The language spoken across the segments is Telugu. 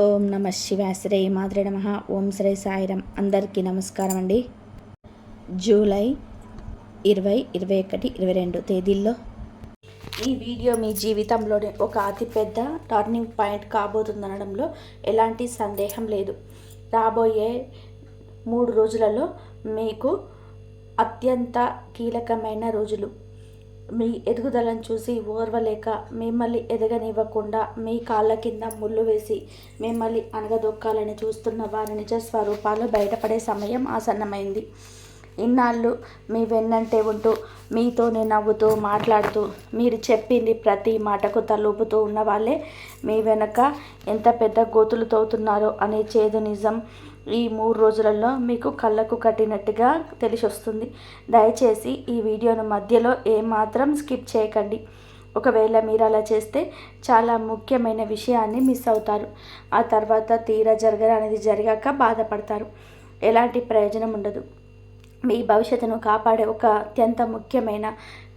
ఓం నమ శివాయ. శ్రీ మాత్రే నమః. ఓం శ్రీ సాయిరం. అందరికీ నమస్కారం అండి. జూలై 20, 21, 22 తేదీల్లో ఈ వీడియో మీ జీవితంలోనే ఒక అతిపెద్ద టర్నింగ్ పాయింట్ కాబోతుందనడంలో ఎలాంటి సందేహం లేదు. రాబోయే 3 రోజులలో మీకు అత్యంత కీలకమైన రోజులు. మీ ఎదుగుదలను చూసి ఓర్వలేక మిమ్మల్ని ఎదగనివ్వకుండా మీ కాళ్ళ కింద ముళ్ళు వేసి మిమ్మల్ని అణగదొక్కాలని చూస్తున్న వారి నిజ స్వరూపాలు బయటపడే సమయం ఆసన్నమైంది. ఇన్నాళ్ళు మీ వెన్నంటే ఉంటూ మీతోనే నవ్వుతూ మాట్లాడుతూ మీరు చెప్పింది ప్రతి మాటకు తలూపుతూ ఉన్న వాళ్ళే మీ వెనక ఎంత పెద్ద గోతులు తవ్వుతున్నారో అనే చేదు నిజం ఈ 3 రోజులలో మీకు కళ్ళకు కట్టినట్టుగా తెలిసొస్తుంది. దయచేసి ఈ వీడియోను మధ్యలో ఏమాత్రం స్కిప్ చేయకండి. ఒకవేళ మీరు అలా చేస్తే చాలా ముఖ్యమైన విషయాన్ని మిస్ అవుతారు. ఆ తర్వాత తీరా జరగనిది జరిగాక బాధపడతారు. ఎలాంటి ప్రయోజనం ఉండదు. మీ భవిష్యత్తును కాపాడే ఒక అత్యంత ముఖ్యమైన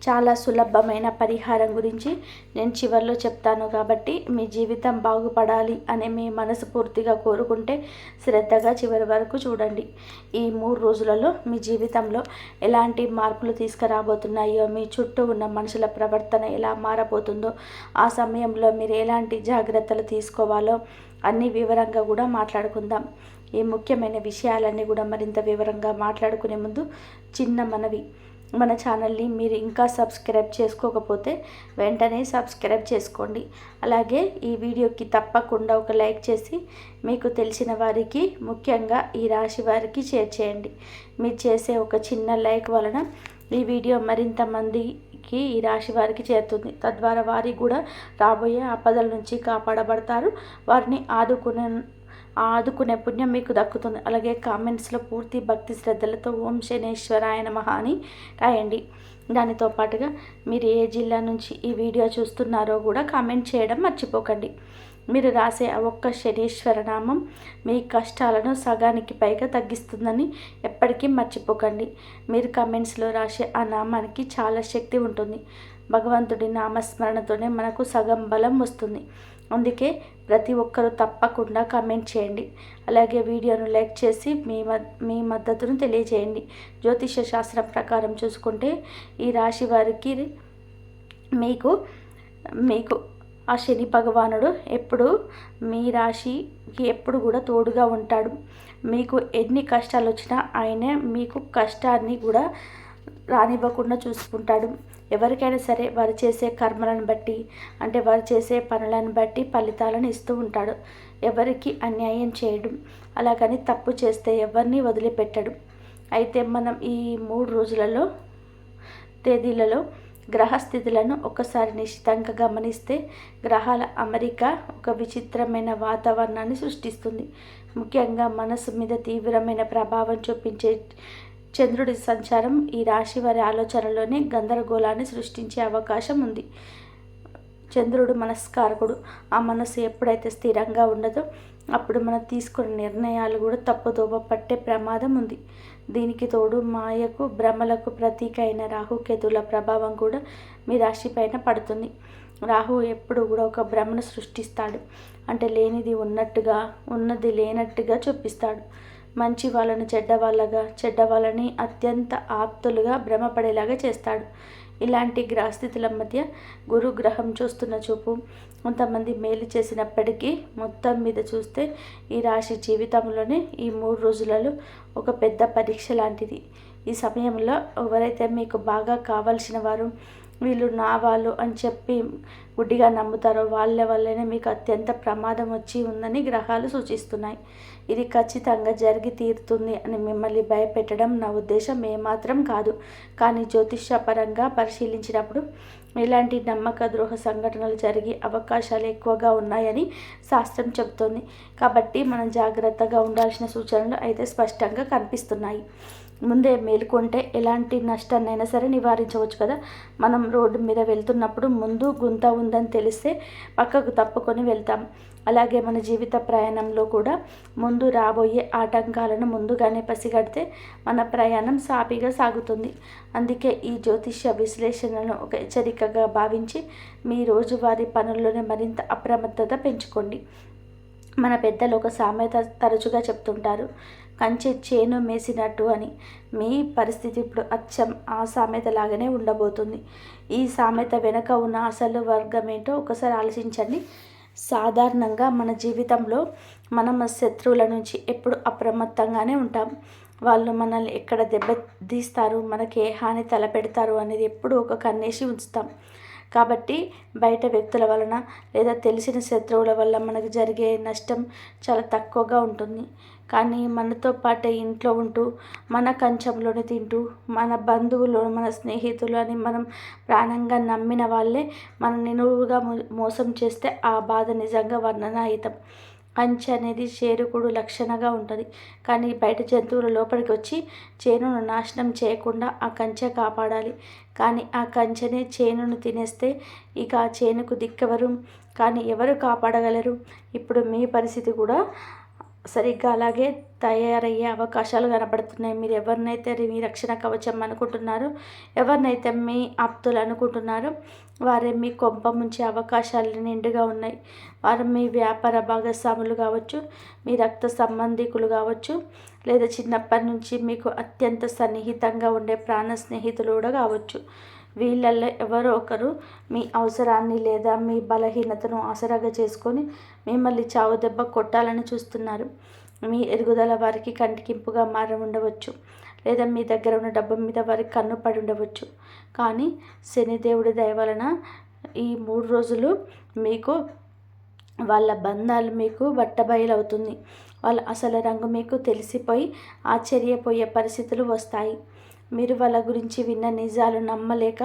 చాలా సులభమైన పరిహారం గురించి నేను చివరిలో చెప్తాను. కాబట్టి మీ జీవితం బాగుపడాలి అని మీ మనసు పూర్తిగా కోరుకుంటే శ్రద్ధగా చివరి వరకు చూడండి. ఈ 3 రోజులలో మీ జీవితంలో ఎలాంటి మార్పులు తీసుకురాబోతున్నాయో, మీ చుట్టూ ఉన్న మనుషుల ప్రవర్తన ఎలా మారబోతుందో, ఆ సమయంలో మీరు ఎలాంటి జాగ్రత్తలు తీసుకోవాలో అన్ని వివరంగా కూడా మాట్లాడుకుందాం. ఈ ముఖ్యమైన విషయాలన్నీ కూడా మరింత వివరంగా మాట్లాడుకునే ముందు చిన్న మనవి. మన ఛానల్ని మీరు ఇంకా సబ్స్క్రైబ్ చేసుకోకపోతే వెంటనే సబ్స్క్రైబ్ చేసుకోండి. అలాగే ఈ వీడియోకి తప్పకుండా ఒక లైక్ చేసి మీకు తెలిసిన వారికి, ముఖ్యంగా ఈ రాశి వారికి షేర్ చేయండి. మీరు చేసే ఒక చిన్న లైక్ వలన ఈ వీడియో మరింత మందికి ఈ రాశి వారికి చేరుతుంది. తద్వారా వారికి కూడా రాబోయే ఆపదల నుంచి కాపాడబడతారు. వారిని ఆదుకునే పుణ్యం మీకు దక్కుతుంది. అలాగే కామెంట్స్లో పూర్తి భక్తి శ్రద్ధలతో ఓం శనేశ్వరాయ నమః అని రాయండి. దానితో పాటుగా మీరు ఏ జిల్లా నుంచి ఈ వీడియో చూస్తున్నారో కూడా కామెంట్ చేయడం మర్చిపోకండి. మీరు రాసే ఒక్క శనీశ్వర నామం మీ కష్టాలను సగానికి పైగా తగ్గిస్తుందని ఎప్పటికీ మర్చిపోకండి. మీరు కామెంట్స్లో రాసే ఆ నామానికి చాలా శక్తి ఉంటుంది. భగవంతుడి నామస్మరణతోనే మనకు సగం బలం వస్తుంది. అందుకే ప్రతి ఒక్కరూ తప్పకుండా కామెంట్ చేయండి. అలాగే వీడియోను లైక్ చేసి మీ మద్దతును తెలియజేయండి. జ్యోతిష శాస్త్రం ప్రకారం చూసుకుంటే ఈ రాశి వారికి మీకు ఆ శని భగవానుడు ఎప్పుడు మీ రాశికి ఎప్పుడు కూడా తోడుగా ఉంటాడు. మీకు ఎన్ని కష్టాలు వచ్చినా ఆయనే మీకు కష్టాన్ని కూడా రానివ్వకుండా చూసుకుంటాడు. ఎవరికైనా సరే వారు చేసే కర్మలను బట్టి, అంటే వారు చేసే పనులను బట్టి ఫలితాలను ఇస్తూ ఉంటాడు. ఎవరికి అన్యాయం చేయడం, అలాగని తప్పు చేస్తే ఎవరిని వదిలిపెట్టడు. అయితే మనం ఈ 3 తేదీలలో గ్రహస్థితులను ఒక్కసారి నిశ్చితంగా గమనిస్తే గ్రహాల అమరిక ఒక విచిత్రమైన వాతావరణాన్ని సృష్టిస్తుంది. ముఖ్యంగా మనసు మీద తీవ్రమైన ప్రభావం చూపించే చంద్రుడి సంచారం ఈ రాశి వారి ఆలోచనలోనే గందరగోళాన్ని సృష్టించే అవకాశం ఉంది. చంద్రుడు మనస్కారకుడు. ఆ మనసు ఎప్పుడైతే స్థిరంగా ఉండదో అప్పుడు మనం తీసుకునే నిర్ణయాలు కూడా తప్పుదోవ పట్టే ప్రమాదం ఉంది. దీనికి తోడు మాయకు, భ్రమలకు ప్రతీక అయిన రాహుకేతుల ప్రభావం కూడా మీ రాశి పైన పడుతుంది. రాహు ఎప్పుడు కూడా ఒక భ్రమను సృష్టిస్తాడు. అంటే లేనిది ఉన్నట్టుగా, ఉన్నది లేనట్టుగా చూపిస్తాడు. మంచి వాళ్ళను చెడ్డవాళ్ళగా, చెడ్డవాళ్ళని అత్యంత ఆప్తులుగా భ్రమపడేలాగా చేస్తాడు. ఇలాంటి గ్రహస్థితుల మధ్య గురు గ్రహం చూస్తున్న చూపు కొంతమంది మేలు చేసినప్పటికీ మొత్తం మీద చూస్తే ఈ రాశి జీవితంలోనే ఈ 3 రోజులలో ఒక పెద్ద పరీక్ష లాంటిది. ఈ సమయంలో ఎవరైతే మీకు బాగా కావాల్సిన వారు, వీళ్ళు నా వాళ్ళు అని చెప్పి గుడ్డిగా నమ్ముతారో వాళ్ళ వల్లనే మీకు అత్యంత ప్రమాదం వచ్చి ఉందని గ్రహాలు సూచిస్తున్నాయి. ఇది ఖచ్చితంగా జరిగి తీరుతుంది అని మిమ్మల్ని భయపెట్టడం నా ఉద్దేశం ఏమాత్రం కాదు. కానీ జ్యోతిష్యపరంగా పరిశీలించినప్పుడు ఇలాంటి నమ్మక ద్రోహ సంఘటనలు జరిగే అవకాశాలు ఎక్కువగా ఉన్నాయని శాస్త్రం చెబుతోంది. కాబట్టి మనం జాగ్రత్తగా ఉండాల్సిన సూచనలు అయితే స్పష్టంగా కనిపిస్తున్నాయి. ముందే మేలుకుంటే ఎలాంటి నష్టాన్నైనా సరే నివారించవచ్చు కదా. మనం రోడ్డు మీద వెళ్తున్నప్పుడు ముందు గుంత ఉందని తెలిస్తే పక్కకు తప్పుకొని వెళ్తాం. అలాగే మన జీవిత ప్రయాణంలో కూడా ముందు రాబోయే ఆటంకాలను ముందుగానే పసిగడితే మన ప్రయాణం సాఫీగా సాగుతుంది. అందుకే ఈ జ్యోతిష్య విశ్లేషణను ఒక హెచ్చరికగా భావించి మీ రోజువారీ పనుల్లోనే మరింత అప్రమత్తత పెంచుకోండి. మన పెద్దలు ఒక సామెత తరచుగా చెప్తుంటారు, కంచె చేను మేసినట్టు అని. మీ పరిస్థితి ఇప్పుడు అచ్చం ఆ సామెత లాగానే ఉండబోతుంది. ఈ సామెత వెనుక ఉన్న అసలు వర్గం ఏంటో ఒకసారి ఆలోచించండి. సాధారణంగా మన జీవితంలో మనం శత్రువుల నుంచి ఎప్పుడు అప్రమత్తంగానే ఉంటాం. వాళ్ళు మనల్ని ఎక్కడ దెబ్బతీస్తారు, మనకి ఏ హాని తలపెడతారు అనేది ఎప్పుడు ఒక కన్నేసి ఉంచుతాం. కాబట్టి బయట వ్యక్తుల వలన లేదా తెలిసిన శత్రువుల వల్ల మనకు జరిగే నష్టం చాలా తక్కువగా ఉంటుంది. కానీ మనతో పాటే ఇంట్లో ఉంటూ, మన కంచంలోనే తింటూ, మన బంధువులు, మన స్నేహితులు అని మనం ప్రాణంగా నమ్మిన వాళ్ళే మన నిలువుగా మోసం చేస్తే ఆ బాధ నిజంగా వర్ణనాతీతం. కంచె అనేది చేరుకుడు లక్షణంగా ఉంటుంది. కానీ బయట జంతువులు లోపలికి వచ్చి చేనును నాశనం చేయకుండా ఆ కంచె కాపాడాలి. కానీ ఆ కంచెనే చేనును తినేస్తే ఇక ఆ చేనుకు దిక్కెవరు? కానీ ఎవరు కాపాడగలరు? ఇప్పుడు మీ పరిస్థితి కూడా సరిగ్గా అలాగే తయారయ్యే అవకాశాలు కనబడుతున్నాయి. మీరు ఎవరినైతే మీ రక్షణ కవచం అనుకుంటున్నారో, ఎవరినైతే మీ ఆప్తులు అనుకుంటున్నారో, వారే మీ కొంప ముంచే అవకాశాలు నిండుగా ఉన్నాయి. వారు మీ వ్యాపార భాగస్వాములు కావచ్చు, మీ రక్త సంబంధికులు కావచ్చు, లేదా చిన్నప్పటి నుంచి మీకు అత్యంత సన్నిహితంగా ఉండే ప్రాణ స్నేహితులు కూడా కావచ్చు. వీళ్ళల్లో ఎవరో ఒకరు మీ అవసరాన్ని లేదా మీ బలహీనతను ఆసరాగా చేసుకొని మిమ్మల్ని చావు దెబ్బ కొట్టాలని చూస్తున్నారు. మీ ఎదుగుదల వారికి కంటికింపుగా మారి ఉండవచ్చు, లేదా మీ దగ్గర ఉన్న డబ్బు మీద వారికి కన్ను పడి ఉండవచ్చు. కానీ శనిదేవుడి దయ వలన ఈ 3 రోజులు మీకు వాళ్ళ బంధాలు మీకు బట్టబయలవుతుంది. వాళ్ళ అసలు రంగు మీకు తెలిసిపోయి ఆశ్చర్యపోయే పరిస్థితులు వస్తాయి. మీరు వాళ్ళ గురించి విన్న నిజాలు నమ్మలేక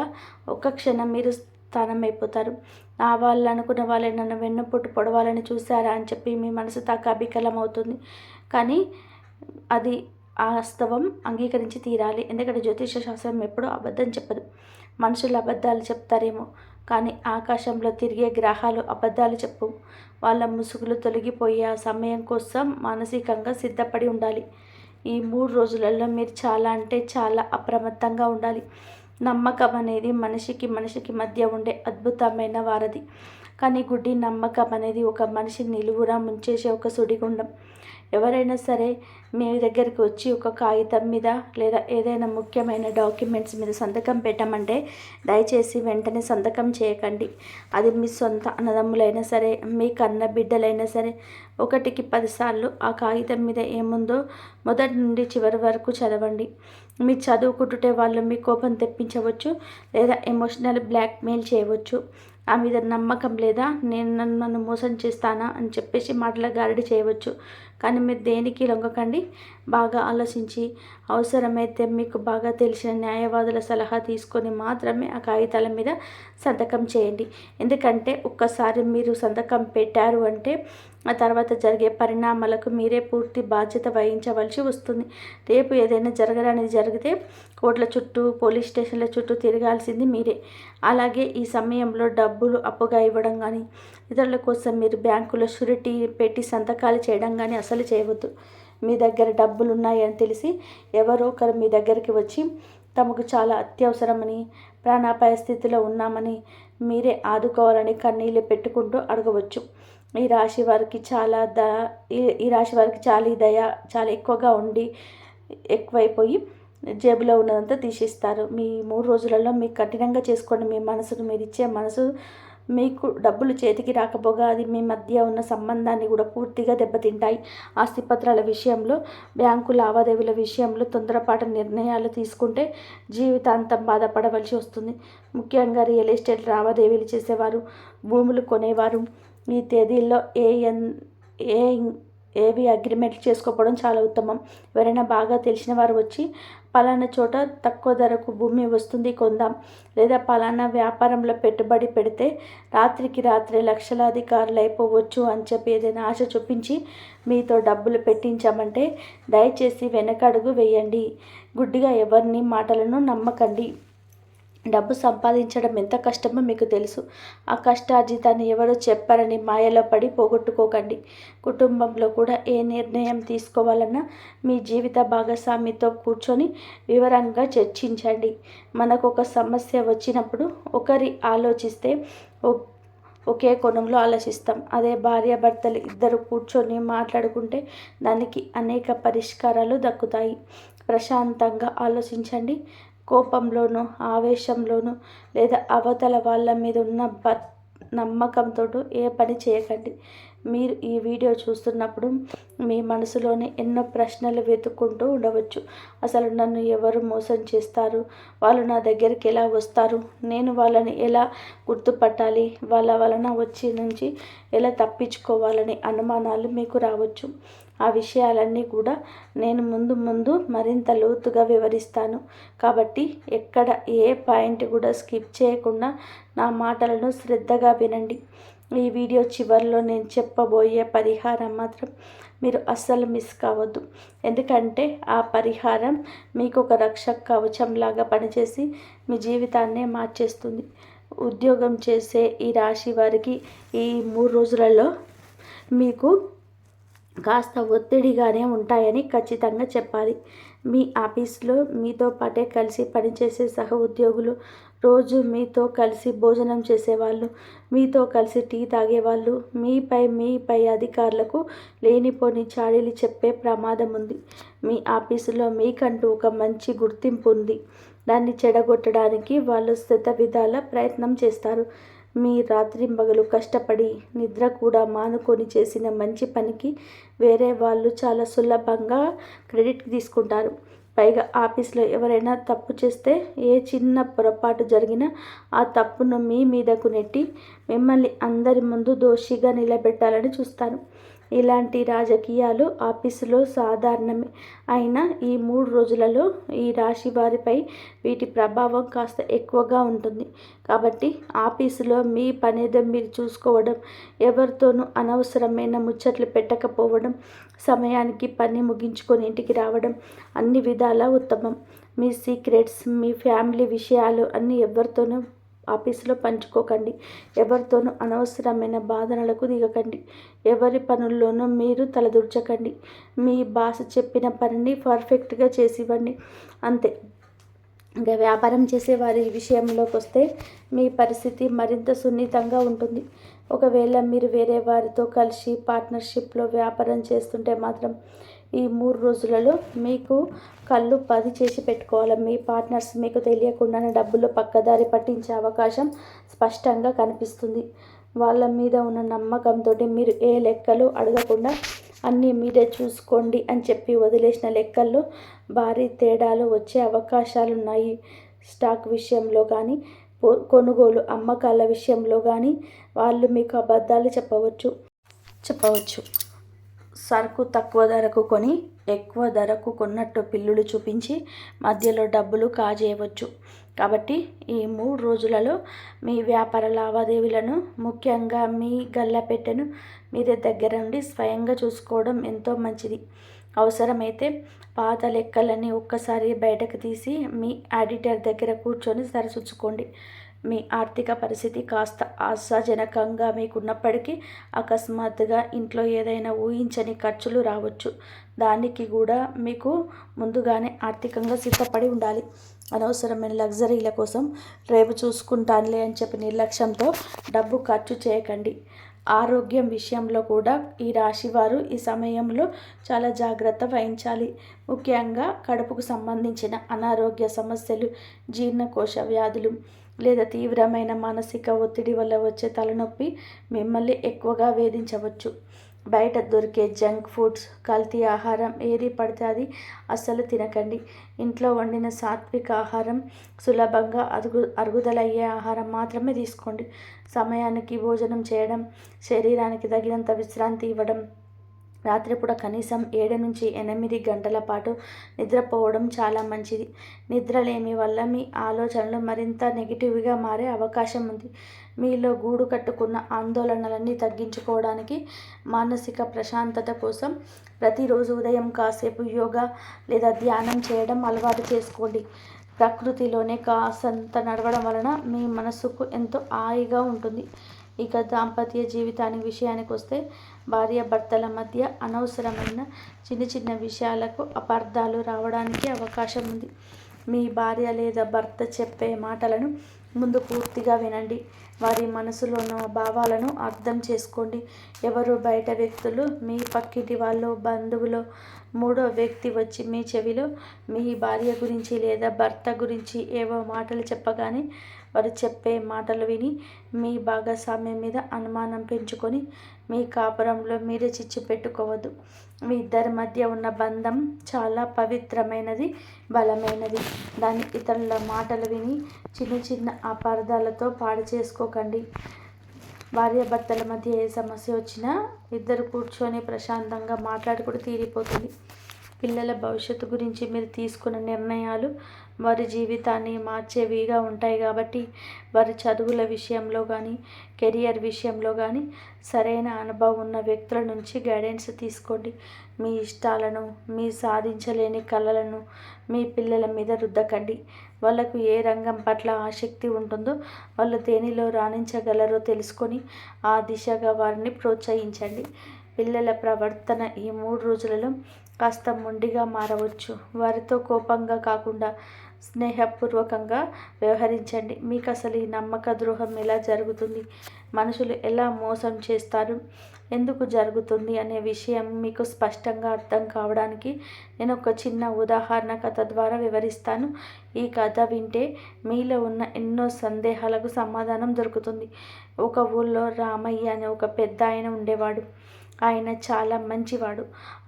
ఒక్క క్షణం మీరు స్థానమైపోతారు. నా వాళ్ళు అనుకున్న వాళ్ళే నన్ను వెన్నుపోటు పొడవాలని చూశారా అని చెప్పి మీ మనసు తాకాబికలం అవుతుంది. కానీ అది వాస్తవం అంగీకరించి తీరాలి. ఎందుకంటే జ్యోతిష శాస్త్రం ఎప్పుడూ అబద్ధం చెప్పదు. మనుషులు అబద్ధాలు చెప్తారేమో, కానీ ఆకాశంలో తిరిగే గ్రహాలు అబద్ధాలు చెప్పవు. వాళ్ళ ముసుగులు తొలగిపోయే ఆ సమయం కోసం మానసికంగా సిద్ధపడి ఉండాలి. ఈ 3 రోజులలో మీరు చాలా అంటే చాలా అప్రమత్తంగా ఉండాలి. నమ్మకం అనేది మనిషికి మధ్య ఉండే అద్భుతమైన వారధి. కానీ గుడ్డి నమ్మకం అనేది ఒక మనిషిని నిలువురా ముంచేసే ఒక సుడిగుండం. ఎవరైనా సరే మీ దగ్గరికి వచ్చి ఒక కాగితం మీద లేదా ఏదైనా ముఖ్యమైన డాక్యుమెంట్స్ మీద సంతకం పెట్టమంటే దయచేసి వెంటనే సంతకం చేయకండి. అది మీ సొంత అన్నదమ్ములైనా సరే, మీ కన్న బిడ్డలైనా సరే, 1కి 10 సార్లు ఆ కాగితం మీద ఏముందో మొదటి నుండి చివరి వరకు చదవండి. మీ చదువుకుంటుంటే వాళ్ళు మీ కోపం తెప్పించవచ్చు, లేదా ఎమోషనల్ బ్లాక్మెయిల్ చేయవచ్చు. ఆ మీద నమ్మకం లేదా నన్ను మోసం చేస్తానా అని చెప్పేసి మాటల గారడి చేయవచ్చు. కానీ మీరు దేనికి లొంగకండి. బాగా ఆలోచించి అవసరమైతే మీకు బాగా తెలిసిన న్యాయవాదుల సలహా తీసుకొని మాత్రమే ఆ కాగితాల మీద సంతకం చేయండి. ఎందుకంటే ఒక్కసారి మీరు సంతకం పెట్టారు అంటే ఆ తర్వాత జరిగే పరిణామాలకు మీరే పూర్తి బాధ్యత వహించవలసి వస్తుంది. రేపు ఏదైనా జరగడానికి జరిగితే కోర్టుల చుట్టూ, పోలీస్ స్టేషన్ల చుట్టూ తిరగాల్సింది మీరే. అలాగే ఈ సమయంలో డబ్బులు అప్పుగా ఇవ్వడం కానీ, ఇతరుల కోసం మీరు బ్యాంకులో షూరిటీ పెట్టి సంతకాలు చేయడం కానీ అసలు చేయవద్దు. మీ దగ్గర డబ్బులు ఉన్నాయని తెలిసి ఎవరో ఒకరు మీ దగ్గరికి వచ్చి తమకు చాలా అత్యవసరమని, ప్రాణాపాయ స్థితిలో ఉన్నామని, మీరే ఆదుకోవాలని కన్నీళ్ళు పెట్టుకుంటూ అడగవచ్చు. ఈ రాశి వారికి చాలా దయ చాలా ఎక్కువగా ఉండి ఎక్కువైపోయి జేబులో ఉన్నదంతా తీసిస్తారు. మీ 3 రోజులలో మీకు కఠినంగా చేసుకోండి. మీ మనసును, మీరు ఇచ్చే మనసు మీకు డబ్బులు చేతికి రాకపోగా అది మీ మధ్య ఉన్న సంబంధాన్ని కూడా పూర్తిగా దెబ్బతింటాయి. ఆస్తిపత్రాల విషయంలో, బ్యాంకు లావాదేవీల విషయంలో తొందరపాటు నిర్ణయాలు తీసుకుంటే జీవితాంతం బాధపడవలసి వస్తుంది. ముఖ్యంగా రియల్ ఎస్టేట్ లావాదేవీలు చేసేవారు, భూములు కొనేవారు ఈ తేదీల్లో ఏవి అగ్రిమెంట్లు చేసుకోవడం చాలా ఉత్తమం. ఎవరైనా బాగా తెలిసిన వారు వచ్చి పలానా చోట తక్కువ ధరకు భూమి వస్తుంది కొందాం, లేదా పలానా వ్యాపారంలో పెట్టుబడి పెడితే రాత్రికి రాత్రే లక్షలాధికారులు అయిపోవచ్చు అని చెప్పి ఏదైనా ఆశ చూపించి మీతో డబ్బులు పెట్టించామంటే దయచేసి వెనకడుగు వేయండి. గుడ్డిగా ఎవరిని మాటలను నమ్మకండి. డబ్బు సంపాదించడం ఎంత కష్టమో మీకు తెలుసు. ఆ కష్టార్జితాన్ని ఎవరో చెప్పారని మాయలో పడి పోగొట్టుకోకండి. కుటుంబంలో కూడా ఏ నిర్ణయం తీసుకోవాలన్నా మీ జీవిత భాగస్వామితో కూర్చొని వివరంగా చర్చించండి. మనకు ఒక సమస్య వచ్చినప్పుడు ఒకరి ఆలోచిస్తే ఒకే కోణంలో ఆలోచిస్తాం. అదే భార్యాభర్తలు ఇద్దరు కూర్చొని మాట్లాడుకుంటే దానికి అనేక పరిష్కారాలు దక్కుతాయి. ప్రశాంతంగా ఆలోచించండి. కోపంలోనూ ఆవేశంలోనూ లేదా అవతల వాళ్ళ మీద ఉన్న నమ్మకంతో ఏ పని చేయకండి. మీరు ఈ వీడియో చూస్తున్నప్పుడు మీ మనసులోనే ఎన్నో ప్రశ్నలు వెతుక్కుంటూ ఉండవచ్చు. అసలు నన్ను ఎవరు మోసం చేస్తారు? వాళ్ళు నా దగ్గరికి ఎలా వస్తారు? నేను వాళ్ళని ఎలా గుర్తుపట్టాలి? వాళ్ళ వలన వచ్చి నుంచి ఎలా తప్పించుకోవాలని అనుమానాలు మీకు రావచ్చు. ఆ విషయాలన్నీ కూడా నేను ముందు మరింత లోతుగా వివరిస్తాను. కాబట్టి ఎక్కడ ఏ పాయింట్ కూడా స్కిప్ చేయకుండా నా మాటలను శ్రద్ధగా వినండి. ఈ వీడియో చివరిలో నేను చెప్పబోయే పరిహారం మాత్రం మీరు అస్సలు మిస్ కావద్దు. ఎందుకంటే ఆ పరిహారం మీకు ఒక రక్షక కవచంలాగా పనిచేసి మీ జీవితాన్నే మార్చేస్తుంది. ఉద్యోగం చేసే ఈ రాశి వారికి ఈ 3 రోజులలో మీకు కాస్త ఒత్తిడిగానే ఉంటాయని ఖచ్చితంగా చెప్పాలి. మీ ఆఫీస్లో మీతో పాటే కలిసి పనిచేసే సహ ఉద్యోగులు, రోజు మీతో కలిసి భోజనం చేసేవాళ్ళు, మీతో కలిసి టీ తాగేవాళ్ళు మీపై అధికారులకు లేనిపోని చాడీలు చెప్పే ప్రమాదం ఉంది. మీ ఆఫీసులో మీకంటూ ఒక మంచి గుర్తింపు ఉంది. దాన్ని చెడగొట్టడానికి వాళ్ళు శతవిధాల ప్రయత్నం చేస్తారు. మీ రాత్రింబగలు కష్టపడి నిద్ర కూడా మానుకొని చేసిన మంచి పనికి వేరే వాళ్ళు చాలా సులభంగా క్రెడిట్ తీసుకుంటారు. పైగా ఆఫీస్లో ఎవరైనా తప్పు చేస్తే ఏ చిన్న పొరపాటు జరిగినా ఆ తప్పును మీ మీదకు నెట్టి మిమ్మల్ని అందరి ముందు దోషిగా నిలబెట్టాలని చూస్తారు. ఇలాంటి రాజకీయాలు ఆఫీసులో సాధారణమే. అయినా ఈ 3 రోజులలో ఈ రాశి వారిపై వీటి ప్రభావం కాస్త ఎక్కువగా ఉంటుంది. కాబట్టి ఆఫీసులో మీ పనేదో మీరు చూసుకోవడం, ఎవరితోనూ అనవసరమైన ముచ్చట్లు పెట్టకపోవడం, సమయానికి పని ముగించుకొని ఇంటికి రావడం అన్ని విధాలా ఉత్తమం. మీ సీక్రెట్స్, మీ ఫ్యామిలీ విషయాలు అన్నీ ఎవరితోనూ ఆఫీసులో పంచుకోకండి. ఎవరితోనూ అనవసరమైన బాధనలకు దిగకండి. ఎవరి పనుల్లోనూ మీరు తలదూర్చకండి. మీ బాస్ చెప్పిన పనిని పర్ఫెక్ట్గా చేసివ్వండి, అంతే. ఇంకా వ్యాపారం చేసే వారి విషయంలోకి వస్తే మీ పరిస్థితి మరింత సున్నితంగా ఉంటుంది. ఒకవేళ మీరు వేరే వారితో కలిసి పార్ట్నర్షిప్లో వ్యాపారం చేస్తుంటే మాత్రం ఈ 3 రోజులలో మీకు కళ్ళు 10 చేసి పెట్టుకోవాలి. మీ పార్ట్నర్స్ మీకు తెలియకుండానే డబ్బులు పక్కదారి పట్టించే అవకాశం స్పష్టంగా కనిపిస్తుంది. వాళ్ళ మీద ఉన్న నమ్మకంతో మీరు ఏ లెక్కలు అడగకుండా అన్నీ మీరే చూసుకోండి అని చెప్పి వదిలేసిన లెక్కల్లో భారీ తేడాలు వచ్చే అవకాశాలున్నాయి. స్టాక్ విషయంలో కానీ, కొనుగోలు అమ్మకాల విషయంలో కానీ వాళ్ళు మీకు అబద్ధాలు చెప్పవచ్చు. సరుకు తక్కువ ధరకు కొని ఎక్కువ ధరకు కొన్నట్టు పిల్లులు చూపించి మధ్యలో డబ్బులు కాజేయవచ్చు. కాబట్టి ఈ 3 రోజులలో మీ వ్యాపార లావాదేవీలను, ముఖ్యంగా మీ గల్లాపెట్టెను మీరే దగ్గర నుండి స్వయంగా చూసుకోవడం ఎంతో మంచిది. అవసరమైతే పాత లెక్కలన్నీ ఒక్కసారి బయటకు తీసి మీ ఆడిటర్ దగ్గర కూర్చొని సరిచూసుకోండి. మీ ఆర్థిక పరిస్థితి కాస్త ఆశాజనకంగా మీకున్నప్పటికీ అకస్మాత్తుగా ఇంట్లో ఏదైనా ఊహించని ఖర్చులు రావచ్చు. దానికి కూడా మీకు ముందుగానే ఆర్థికంగా సిద్ధపడి ఉండాలి. అనవసరమైన లగ్జరీల కోసం రేపు చూసుకుంటానులే అని చెప్పి నిర్లక్ష్యంతో డబ్బు ఖర్చు చేయకండి. ఆరోగ్యం విషయంలో కూడా ఈ రాశివారు ఈ సమయంలో చాలా జాగ్రత్త వహించాలి. ముఖ్యంగా కడుపుకు సంబంధించిన అనారోగ్య సమస్యలు, జీర్ణకోశ వ్యాధులు లేదా తీవ్రమైన మానసిక ఒత్తిడి వల్ల వచ్చే తలనొప్పి మిమ్మల్ని ఎక్కువగా వేధించవచ్చు. బయట దొరికే జంక్ ఫుడ్స్, కల్తీ ఆహారం ఏది పడితే అది అస్సలు తినకండి. ఇంట్లో వండిన సాత్విక ఆహారం, సులభంగా అరుగుదలయ్యే ఆహారం మాత్రమే తీసుకోండి. సమయానికి భోజనం చేయడం, శరీరానికి తగినంత విశ్రాంతి ఇవ్వడం, రాత్రిపూట కనీసం 7 నుంచి 8 గంటల పాటు నిద్రపోవడం చాలా మంచిది. నిద్రలేమి వల్ల మీ ఆలోచనలు మరింత నెగిటివ్గా మారే అవకాశం ఉంది. మీలో గూడు కట్టుకున్న ఆందోళనలన్నీ తగ్గించుకోవడానికి, మానసిక ప్రశాంతత కోసం ప్రతిరోజు ఉదయం కాసేపు యోగా లేదా ధ్యానం చేయడం అలవాటు చేసుకోండి. ప్రకృతిలోనే కాసంత నడవడం వలన మీ మనసుకు ఎంతో హాయిగా ఉంటుంది. ఇక దాంపత్య జీవితానికి విషయానికి వస్తే భార్యాభర్తల మధ్య అనవసరమైన చిన్న విషయాలకు అపార్థాలు రావడానికి అవకాశం ఉంది. మీ భార్య లేదా భర్త చెప్పే మాటలను ముందు పూర్తిగా వినండి. వారి మనసులో ఉన్న భావాలను అర్థం చేసుకోండి. ఎవరు బయట వ్యక్తులు, మీ పక్కింటి వాళ్ళు, బంధువులు, మూడో వ్యక్తి వచ్చి మీ చెవిలో మీ భార్య గురించి లేదా భర్త గురించి ఏవో మాటలు చెప్పగానే వారు చెప్పే మాటలు విని మీ భాగస్వామ్యం మీద అనుమానం పెంచుకొని మీ కాపురంలో మీరే చిచ్చు పెట్టుకోవద్దు. మీ ఇద్దరి మధ్య ఉన్న బంధం చాలా పవిత్రమైనది, బలమైనది. దాన్ని ఇతరుల మాటలు విని చిన్న చిన్న అపార్థాలతో పాడు చేసుకోకండి. భార్యాభర్తల మధ్య ఏ సమస్య వచ్చినా ఇద్దరు కూర్చొని ప్రశాంతంగా మాట్లాడుకుంటూ తీరిపోతుంది. పిల్లల భవిష్యత్తు గురించి మీరు తీసుకున్న నిర్ణయాలు వారి జీవితాన్ని మార్చేవిగా ఉంటాయి కాబట్టి వారి చదువుల విషయంలో కానీ, కెరియర్ విషయంలో కానీ సరైన అనుభవం ఉన్న వ్యక్తుల నుంచి గైడెన్స్ తీసుకోండి. మీ ఇష్టాలను, మీ సాధించలేని కళలను మీ పిల్లల మీద రుద్దకండి. వాళ్ళకు ఏ రంగం పట్ల ఆసక్తి ఉంటుందో, వాళ్ళు దేనిలో రాణించగలరో తెలుసుకొని ఆ దిశగా వారిని ప్రోత్సహించండి. పిల్లల ప్రవర్తన ఈ 3 రోజులలో కాస్త మొండిగా మారవచ్చు. వారితో కోపంగా కాకుండా స్నేహపూర్వకంగా వ్యవహరించండి. మీకు అసలు ఈ నమ్మక ద్రోహం ఎలా జరుగుతుంది, మనుషులు ఎలా మోసం చేస్తారు, ఎందుకు జరుగుతుంది అనే విషయం మీకు స్పష్టంగా అర్థం కావడానికి నేను ఒక చిన్న ఉదాహరణ కథ ద్వారా వివరిస్తాను. ఈ కథ వింటే మీలో ఉన్న ఎన్నో సందేహాలకు సమాధానం దొరుకుతుంది. ఒక ఊళ్ళో రామయ్య అనే ఒక పెద్ద ఆయన ఉండేవాడు. ఆయన చాలా మంచివాడు.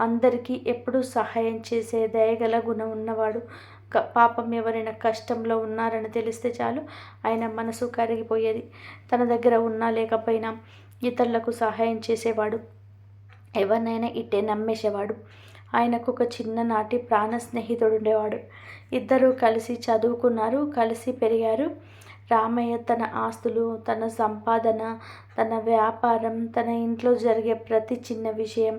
అందరికీ ఎప్పుడూ సహాయం చేసే దయగల గుణం ఉన్నవాడు. పాపం ఎవరైనా కష్టంలో ఉన్నారని తెలిస్తే చాలు ఆయన మనసు కరిగిపోయేది. తన దగ్గర ఉన్నా లేకపోయినా ఇతరులకు సహాయం చేసేవాడు. ఎవరినైనా ఇట్టే నమ్మేసేవాడు. ఆయనకు ఒక చిన్ననాటి ప్రాణ స్నేహితుడు ఉండేవాడు. ఇద్దరూ కలిసి చదువుకున్నారు, కలిసి పెరిగారు. రామయ్య తన ఆస్తులు, తన సంపాదన, తన వ్యాపారం, తన ఇంట్లో జరిగే ప్రతి చిన్న విషయం,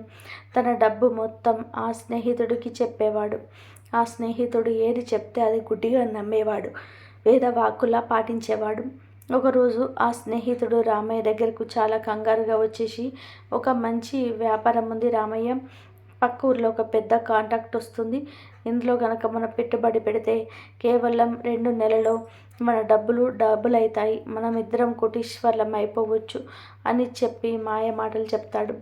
తన డబ్బు మొత్తం ఆ స్నేహితుడికి చెప్పేవాడు. ఆ స్నేహితుడు ఏది చెప్తే అది గుడ్డిగా నమ్మేవాడు, వేదవాక్కులా పాటించేవాడు. ఒకరోజు ఆ స్నేహితుడు రామయ్య దగ్గరకు చాలా కంగారుగా వచ్చేసి, ఒక మంచి వ్యాపారం ఉంది రామయ్య, పక్క ఊర్లో ఒక పెద్ద కాంట్రాక్ట్ వస్తుంది. ఇందులో కనుక మనం పెట్టుబడి పెడితే కేవలం 2 నెలల్లో మన డబ్బులు అవుతాయి, మనం ఇద్దరం కోటీశ్వర్లం అయిపోవచ్చు అని చెప్పి మాయ మాటలు చెప్తాడు.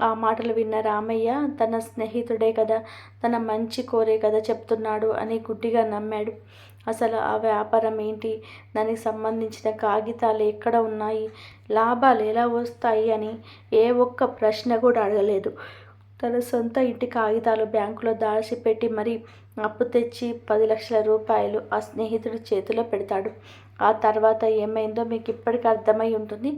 ఆ మాటలు విన్న రామయ్య తన స్నేహితుడే కదా, తన మంచి కోరే కదా చెప్తున్నాడు అని గుడ్డిగా నమ్మాడు. అసలు ఆ వ్యాపారం ఏంటి, దానికి సంబంధించిన కాగితాలు ఎక్కడ ఉన్నాయి, లాభాలు ఎలా వస్తాయి అని ఏ ఒక్క ప్రశ్న కూడా అడగలేదు. తన సొంత ఇంటి కాగితాలు బ్యాంకులో దాచిపెట్టి మరీ అప్పు తెచ్చి 10 లక్షల రూపాయలు ఆ స్నేహితుడి చేతిలో పెడతాడు. ఆ తర్వాత ఏమైందో మీకు ఇప్పటికీ అర్థమై ఉంటుంది.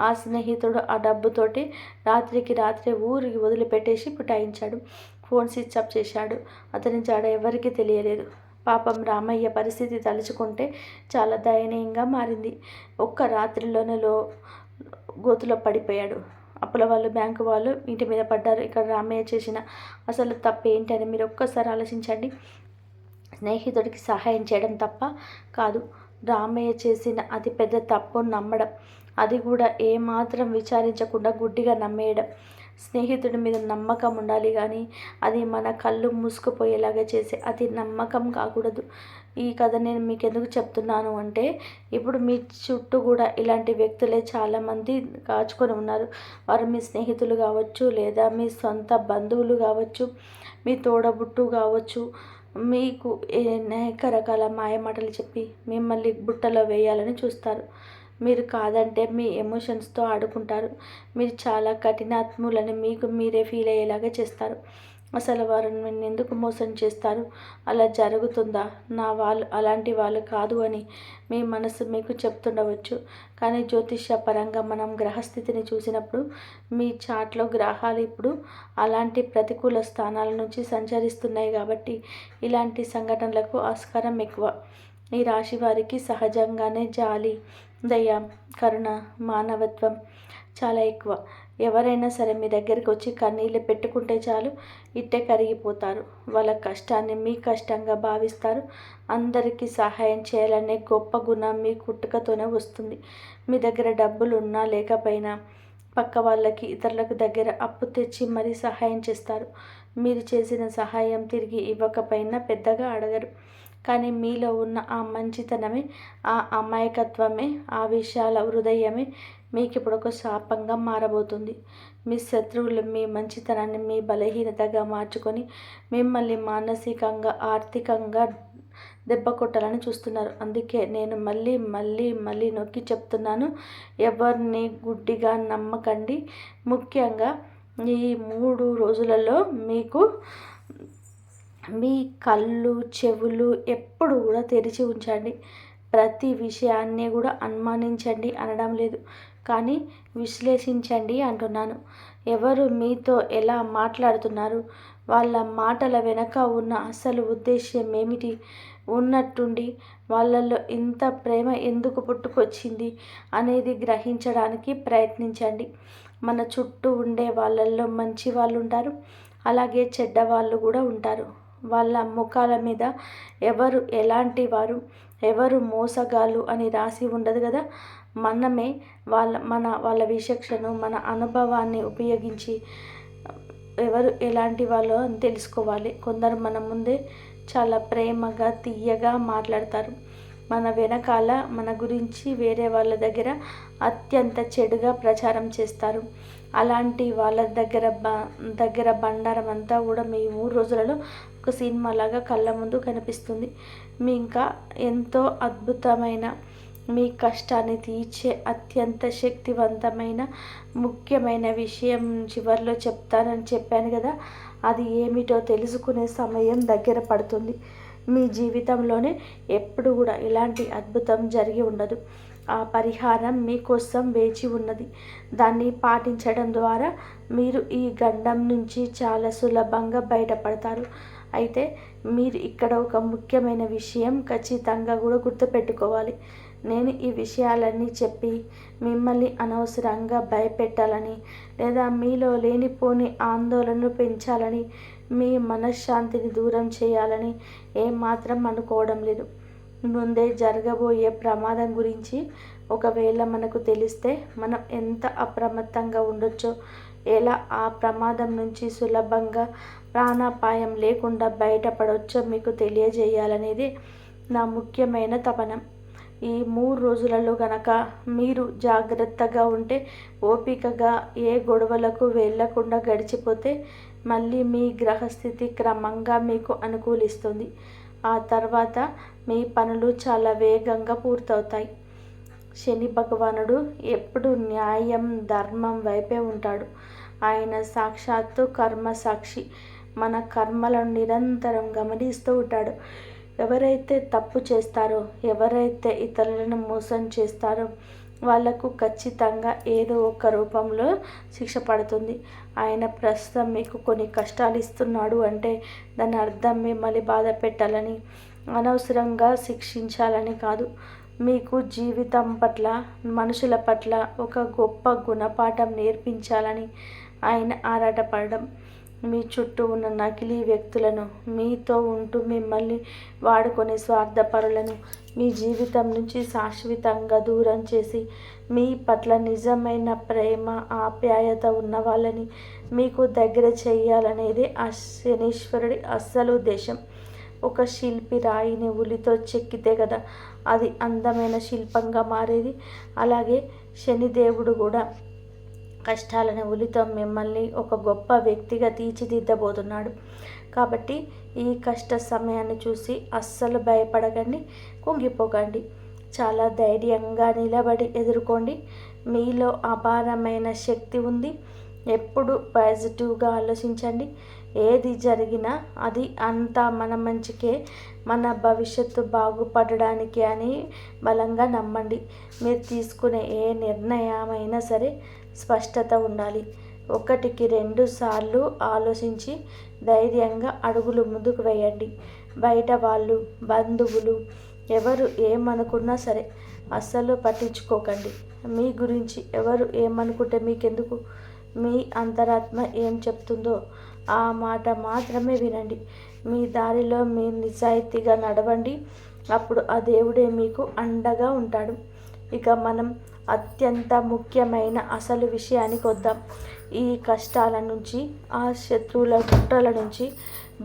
ఆ స్నేహితుడు ఆ డబ్బుతోటి రాత్రికి రాత్రే ఊరికి వదిలిపెట్టేసి పుటాయించాడు. ఫోన్ స్విచ్ ఆఫ్ చేశాడు. అతని జాడ ఎవరికీ తెలియలేదు. పాపం రామయ్య పరిస్థితి తలుచుకుంటే చాలా దయనీయంగా మారింది. ఒక్క రాత్రిలోనే గోతులో పడిపోయాడు. అప్పుల వాళ్ళు, బ్యాంకు వాళ్ళు ఇంటి మీద పడ్డారు. ఇక్కడ రామయ్య చేసిన అసలు తప్పు ఏంటి అని మీరు ఒక్కసారి ఆలోచించండి. స్నేహితుడికి సహాయం చేయడం తప్ప కాదు, రామయ్య చేసిన అతి పెద్ద తప్పు నమ్మడం, అది కూడా ఏమాత్రం విచారించకుండా గుడ్డిగా నమ్మేయడం. స్నేహితుడి మీద నమ్మకం ఉండాలి కానీ అది మన కళ్ళు మూసుకుపోయేలాగా చేసే అది నమ్మకం కాకూడదు. ఈ కథ నేను మీకు ఎందుకు చెప్తున్నాను అంటే, ఇప్పుడు మీ చుట్టూ కూడా ఇలాంటి వ్యక్తులే చాలామంది కాచుకొని ఉన్నారు. వారు మీ స్నేహితులు కావచ్చు, లేదా మీ సొంత బంధువులు కావచ్చు, మీ తోడబుట్టు కావచ్చు. మీకు అనేక రకాల మాయమాటలు చెప్పి మిమ్మల్ని బుట్టలో వేయాలని చూస్తారు. మీరు కాదంటే మీ ఎమోషన్స్తో ఆడుకుంటారు. మీరు చాలా కఠినాత్ములని మీకు మీరే ఫీల్ అయ్యేలాగా చేస్తారు. అసలు వారు నన్ను ఎందుకు మోసం చేస్తారు, అలా జరుగుతుందా, నా వాళ్ళు అలాంటి వాళ్ళు కాదు అని మీ మనసు మీకు చెప్తుండవచ్చు. కానీ జ్యోతిష్య పరంగా మనం గ్రహస్థితిని చూసినప్పుడు మీ చాట్లో గ్రహాలు ఇప్పుడు అలాంటి ప్రతికూల స్థానాల నుంచి సంచరిస్తున్నాయి కాబట్టి ఇలాంటి సంఘటనలకు ఆస్కారం ఎక్కువ. ఈ రాశి వారికి సహజంగానే జాలి, దయ, కరుణ, మానవత్వం చాలా ఎక్కువ. ఎవరైనా సరే మీ దగ్గరికి వచ్చి కన్నీళ్ళు పెట్టుకుంటే చాలు ఇట్టే కరిగిపోతారు. వాళ్ళ కష్టాన్ని మీ కష్టంగా భావిస్తారు. అందరికీ సహాయం చేయాలనే గొప్ప గుణం మీ పుట్టుకతోనే వస్తుంది. మీ దగ్గర డబ్బులు ఉన్నా లేకపోయినా పక్క వాళ్ళకి, ఇతరులకు దగ్గర అప్పు తెచ్చి మరీ సహాయం చేస్తారు. మీరు చేసిన సహాయం తిరిగి ఇవ్వకపోయినా పెద్దగా అడగరు. కానీ మీలో ఉన్న ఆ మంచితనమే, ఆ అమాయకత్వమే, ఆ విశాల హృదయమే మీకు ఇప్పుడు ఒక శాపంగా మారబోతుంది. మీ శత్రువులు మీ మంచితనాన్ని మీ బలహీనతగా మార్చుకొని మిమ్మల్ని మానసికంగా, ఆర్థికంగా దెబ్బ కొట్టాలని చూస్తున్నారు. అందుకే నేను మళ్ళీ మళ్ళీ మళ్ళీ నొక్కి చెప్తున్నాను, ఎవరిని గుడ్డిగా నమ్మకండి. ముఖ్యంగా ఈ 3 రోజులలో మీకు మీ కళ్ళు, చెవులు ఎప్పుడు కూడా తెరిచి ఉంచండి. ప్రతి విషయాన్ని కూడా అనుమానించండి అనడం లేదు, కానీ విశ్లేషించండి అంటున్నాను. ఎవరు మీతో ఎలా మాట్లాడుతున్నారు, వాళ్ళ మాటల వెనక ఉన్న అసలు ఉద్దేశ్యం ఏమిటి, ఉన్నట్టుండి వాళ్ళల్లో ఇంత ప్రేమ ఎందుకు పుట్టుకొచ్చింది అనేది గ్రహించడానికి ప్రయత్నించండి. మన చుట్టూ ఉండే వాళ్ళల్లో మంచి వాళ్ళు ఉంటారు, అలాగే చెడ్డవాళ్ళు కూడా ఉంటారు. వాళ్ళ ముఖాల మీద ఎవరు ఎలాంటి వారు, ఎవరు మోసగాళ్ళు అని రాసి ఉండదు కదా. మనమే వాళ్ళ విచక్షణను, మన అనుభవాన్ని ఉపయోగించి ఎవరు ఎలాంటి వాళ్ళో అని తెలుసుకోవాలి. కొందరు మన ముందే చాలా ప్రేమగా, తీయగా మాట్లాడతారు, మన వెనకాల మన గురించి వేరే వాళ్ళ దగ్గర అత్యంత చెడుగా ప్రచారం చేస్తారు. అలాంటి వాళ్ళ దగ్గర బండారం అంతా కూడా మీ 3 రోజులలో ఒక సినిమాలాగా కళ్ళ ముందు కనిపిస్తుంది. మీ ఇంకా ఎంతో అద్భుతమైన, మీ కష్టాన్ని తీర్చే అత్యంత శక్తివంతమైన ముఖ్యమైన విషయం చివరిలో చెప్తానని చెప్పాను కదా, అది ఏమిటో తెలుసుకునే సమయం దగ్గర పడుతుంది. మీ జీవితంలోనే ఎప్పుడు కూడా ఇలాంటి అద్భుతం జరిగి ఉండదు. ఆ పరిహారం మీకోసం వేచి ఉన్నది. దాన్ని పాటించడం ద్వారా మీరు ఈ గండం నుంచి చాలా సులభంగా బయటపడతారు. అయితే మీరు ఇక్కడ ఒక ముఖ్యమైన విషయం ఖచ్చితంగా కూడా గుర్తుపెట్టుకోవాలి. నేను ఈ విషయాలన్నీ చెప్పి మిమ్మల్ని అనవసరంగా భయపెట్టాలని, లేదా మీలో లేనిపోని ఆందోళనలు పెంచాలని, మీ మనశ్శాంతిని దూరం చేయాలని ఏమాత్రం అనుకోవడం లేదు. ముందే జరగబోయే ప్రమాదం గురించి ఒకవేళ మనకు తెలిస్తే మనం ఎంత అప్రమత్తంగా ఉండొచ్చో, ఎలా ఆ ప్రమాదం నుంచి సులభంగా ప్రాణాపాయం లేకుండా బయటపడవచ్చో మీకు తెలియజేయాలనేది నా ముఖ్యమైన తపన. ఈ 3 రోజులలో గనక మీరు జాగ్రత్తగా ఉంటే, ఓపికగా ఏ గొడవలకు వెళ్ళకుండా గడిచిపోతే మళ్ళీ మీ గ్రహస్థితి క్రమంగా మీకు అనుకూలిస్తుంది. ఆ తర్వాత మీ పనులు చాలా వేగంగా పూర్తవుతాయి. శని భగవానుడు ఎప్పుడు న్యాయం, ధర్మం వైపే ఉంటాడు. ఆయన సాక్షాత్తు కర్మ సాక్షి. మన కర్మలను నిరంతరం గమనిస్తూ ఉంటాడు. ఎవరైతే తప్పు చేస్తారో, ఎవరైతే ఇతరులను మోసం చేస్తారో వాళ్లకు ఖచ్చితంగా ఏదో ఒక రూపంలో శిక్ష పడుతుంది. ఆయన ప్రస్తుతం మీకు కొన్ని కష్టాలు ఇస్తున్నాడు అంటే దాని అర్థం మిమ్మల్ని బాధ పెట్టాలని, అనవసరంగా శిక్షించాలని కాదు. మీకు జీవితం పట్ల, మనుషుల పట్ల ఒక గొప్ప గుణపాఠం నేర్పించాలని ఆయన ఆరాటపడడం. మీ చుట్టూ ఉన్న నకిలీ వ్యక్తులను, మీతో ఉంటూ మిమ్మల్ని వాడుకునే స్వార్థపరులను మీ జీవితం నుంచి శాశ్వతంగా దూరం చేసి, మీ పట్ల నిజమైన ప్రేమ, ఆప్యాయత ఉన్న వాళ్ళని మీకు దగ్గర చేయాలనేది ఆ శనీశ్వరుడి అస్సలు ఉద్దేశం. ఒక శిల్పి రాయిని ఉలితో చెక్కితే కదా అది అందమైన శిల్పంగా మారేది. అలాగే శనిదేవుడు కూడా కష్టాలను ఉలితో మిమ్మల్ని ఒక గొప్ప వ్యక్తిగా తీర్చిదిద్దబోతున్నాడు. కాబట్టి ఈ కష్ట సమయాన్ని చూసి అస్సలు భయపడకండి, కుంగిపోకండి. చాలా ధైర్యంగా నిలబడి ఎదుర్కోండి. మీలో అపారమైన శక్తి ఉంది. ఎప్పుడు పాజిటివ్గా ఆలోచించండి. ఏది జరిగినా అది అంతా మన మంచికే, మన భవిష్యత్తు బాగుపడడానికి అని బలంగా నమ్మండి. మీరు తీసుకునే ఏ నిర్ణయమైనా సరే స్పష్టత ఉండాలి. 1కి 2 సార్లు ఆలోచించి ధైర్యంగా అడుగులు ముందుకు వేయండి. బయట వాళ్ళు, బంధువులు ఎవరు ఏమనుకున్నా సరే అస్సలు పట్టించుకోకండి. మీ గురించి ఎవరు ఏమనుకుంటే మీకెందుకు? మీ అంతరాత్మ ఏం చెప్తుందో ఆ మాట మాత్రమే వినండి. మీ దారిలో మీరు నిజాయితీగా నడవండి. అప్పుడు ఆ దేవుడే మీకు అండగా ఉంటాడు. ఇక మనం అత్యంత ముఖ్యమైన అసలు విషయానికి వద్దాం. ఈ కష్టాల నుంచి, ఆ శత్రువుల కుట్రల నుంచి,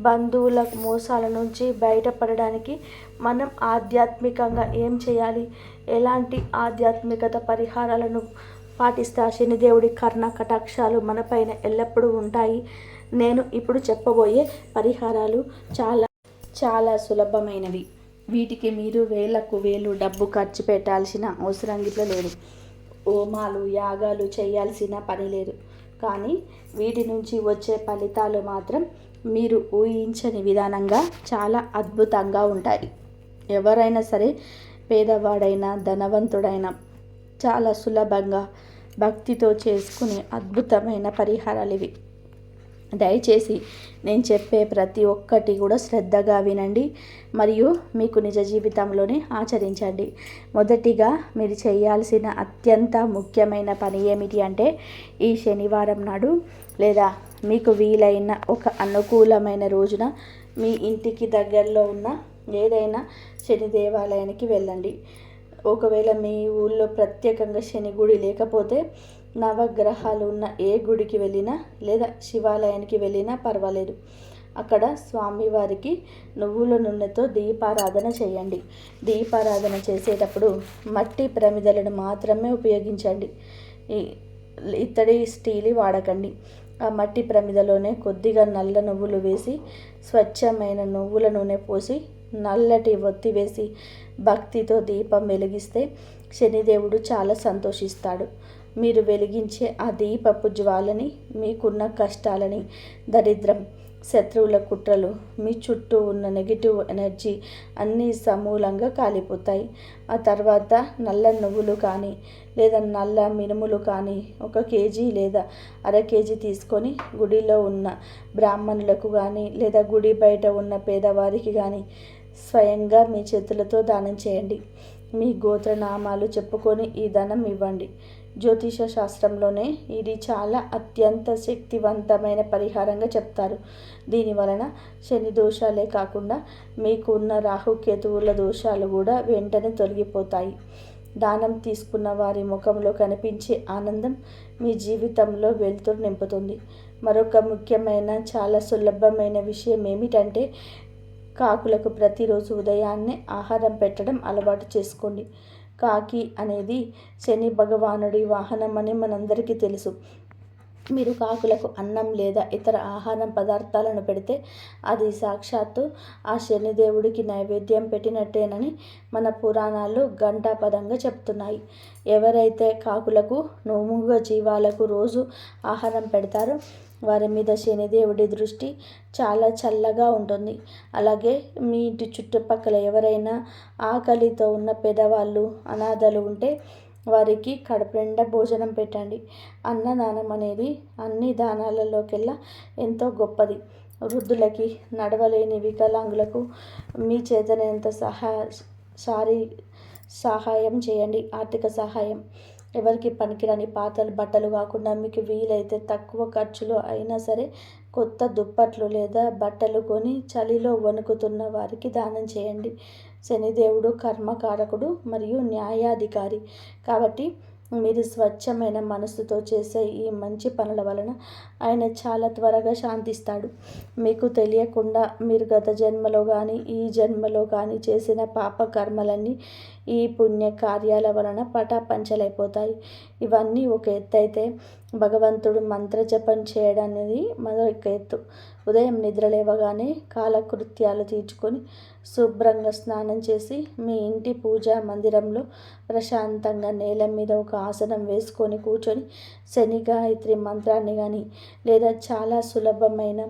బంధువుల మోసాల నుంచి బయటపడడానికి మనం ఆధ్యాత్మికంగా ఏం చేయాలి, ఎలాంటి ఆధ్యాత్మికత పరిహారాలను పాటిస్తే ఆ శనిదేవుడి కర్ణ కటాక్షాలు మనపైన ఎల్లప్పుడూ ఉంటాయి. నేను ఇప్పుడు చెప్పబోయే పరిహారాలు చాలా చాలా సులభమైనవి. వీటికి మీరు వేలకు వేలు డబ్బు ఖర్చు పెట్టాల్సిన అవసరం గిట్ల లేదు. హోమాలు యాగాలు చేయాల్సిన పని లేదు. కానీ వీటి నుంచి వచ్చే ఫలితాలు మాత్రం మీరు ఊహించని విధానంగా చాలా అద్భుతంగా ఉంటాయి. ఎవరైనా సరే, పేదవాడైనా ధనవంతుడైనా చాలా సులభంగా భక్తితో చేసుకునే అద్భుతమైన పరిహారాలు ఇవి. దయచేసి నేను చెప్పే ప్రతి ఒక్కటి కూడా శ్రద్ధగా వినండి మరియు మీకు నిజ జీవితంలోనే ఆచరించండి. మొదటిగా మీరు చేయాల్సిన అత్యంత ముఖ్యమైన పని ఏమిటి అంటే, ఈ శనివారం నాడు లేదా మీకు వీలైన ఒక అనుకూలమైన రోజున మీ ఇంటికి దగ్గరలో ఉన్న ఏదైనా శని దేవాలయానికి వెళ్ళండి. ఒకవేళ మీ ఊళ్ళో ప్రత్యేకంగా శని గుడి లేకపోతే నవగ్రహాలు ఉన్న ఏ గుడికి వెళ్ళినా లేదా శివాలయానికి వెళ్ళినా పర్వాలేదు. అక్కడ స్వామివారికి నువ్వుల నూనెతో దీపారాధన చేయండి. దీపారాధన చేసేటప్పుడు మట్టి ప్రమిదలను మాత్రమే ఉపయోగించండి. ఇత్తడి స్టీల్ వాడకండి. ఆ మట్టి ప్రమిదలోనే కొద్దిగా నల్ల నువ్వులు వేసి, స్వచ్ఛమైన నువ్వుల నూనె పోసి, నల్లటి ఒత్తి వేసి భక్తితో దీపం వెలిగిస్తే శనిదేవుడు చాలా సంతోషిస్తాడు. మీరు వెలిగించే ఆ దీపపు జ్వాలని మీకున్న కష్టాలని, దరిద్రం, శత్రువుల కుట్రలు, మీ చుట్టూ ఉన్న నెగిటివ్ ఎనర్జీ అన్నీ సమూలంగా కాలిపోతాయి. ఆ తర్వాత నల్ల నువ్వులు కానీ లేదా నల్ల మినుములు కానీ 1 కేజీ లేదా అర కేజీ తీసుకొని గుడిలో ఉన్న బ్రాహ్మణులకు కానీ లేదా గుడి బయట ఉన్న పేదవారికి కానీ స్వయంగా మీ చేతులతో దానం చేయండి. మీ గోత్రనామాలు చెప్పుకొని ఈ ధనం ఇవ్వండి. జ్యోతిష శాస్త్రంలోనే ఇది చాలా అత్యంత శక్తివంతమైన పరిహారంగా చెప్తారు. దీని వలన శని దోషాలే కాకుండా మీకు ఉన్న రాహుకేతువుల దోషాలు కూడా వెంటనే తొలగిపోతాయి. దానం తీసుకున్న వారి ముఖంలో కనిపించే ఆనందం మీ జీవితంలో వెలుతురు నింపుతుంది. మరొక ముఖ్యమైన చాలా సులభమైన విషయం ఏమిటంటే, కాకులకు ప్రతిరోజు ఉదయాన్నే ఆహారం పెట్టడం అలవాటు చేసుకోండి. కాకి అనేది శని భగవానుడి వాహనం అని మనందరికీ తెలుసు. మీరు కాకులకు అన్నం లేదా ఇతర ఆహారం పదార్థాలను పెడితే అది సాక్షాత్తు ఆ శనిదేవుడికి నైవేద్యం పెట్టినట్టేనని మన పురాణాలు ఘంటాపదంగా చెప్తున్నాయి. ఎవరైతే కాకులకు, మూగ జీవాలకు రోజు ఆహారం పెడతారో వారి మీద శనిదేవుడి దృష్టి చాలా చల్లగా ఉంటుంది. అలాగే మీ ఇంటి చుట్టుపక్కల ఎవరైనా ఆకలితో ఉన్న పేదవాళ్ళు, అనాథలు ఉంటే వారికి కడుపు నిండా భోజనం పెట్టండి. అన్నదానం అనేది అన్ని దానాలలోకెల్లా ఎంతో గొప్పది. వృద్ధులకి, నడవలేని వికలాంగులకు మీ చేతనైనంత సహాయం చేయండి. ఆర్థిక సహాయం. ఎవరికి పనికిరాని పాత బట్టలు కాకుండా మీకు వీలైతే తక్కువ ఖర్చులో అయినా సరే కొత్త దుప్పట్లు లేదా బట్టలు కొని చలిలో వణుకుతున్న వారికి దానం చేయండి. శనిదేవుడు కర్మకారకుడు మరియు న్యాయాధికారి కాబట్టి మీరు స్వచ్ఛమైన మనసుతో చేసే ఈ మంచి పనుల వలన ఆయన చాలా త్వరగా శాంతిస్తాడు. మీకు తెలియకుండా మీరు గత జన్మలో కానీ ఈ జన్మలో కానీ చేసిన పాప కర్మలన్నీ ఈ పుణ్య కార్యాల వలన పటాపంచలైపోతాయి. ఇవన్నీ ఒక ఎత్తు అయితే, భగవంతుడు మంత్రజపం చేయడం అనేది మరొక ఎత్తు. ఉదయం నిద్ర లేవగానే కాలకృత్యాలు తీర్చుకొని శుభ్రంగా స్నానం చేసి మీ ఇంటి పూజా మందిరంలో ప్రశాంతంగా నేల మీద ఒక ఆసనం వేసుకొని కూర్చొని శని గాయత్రి మంత్రాన్ని కానీ లేదా చాలా సులభమైన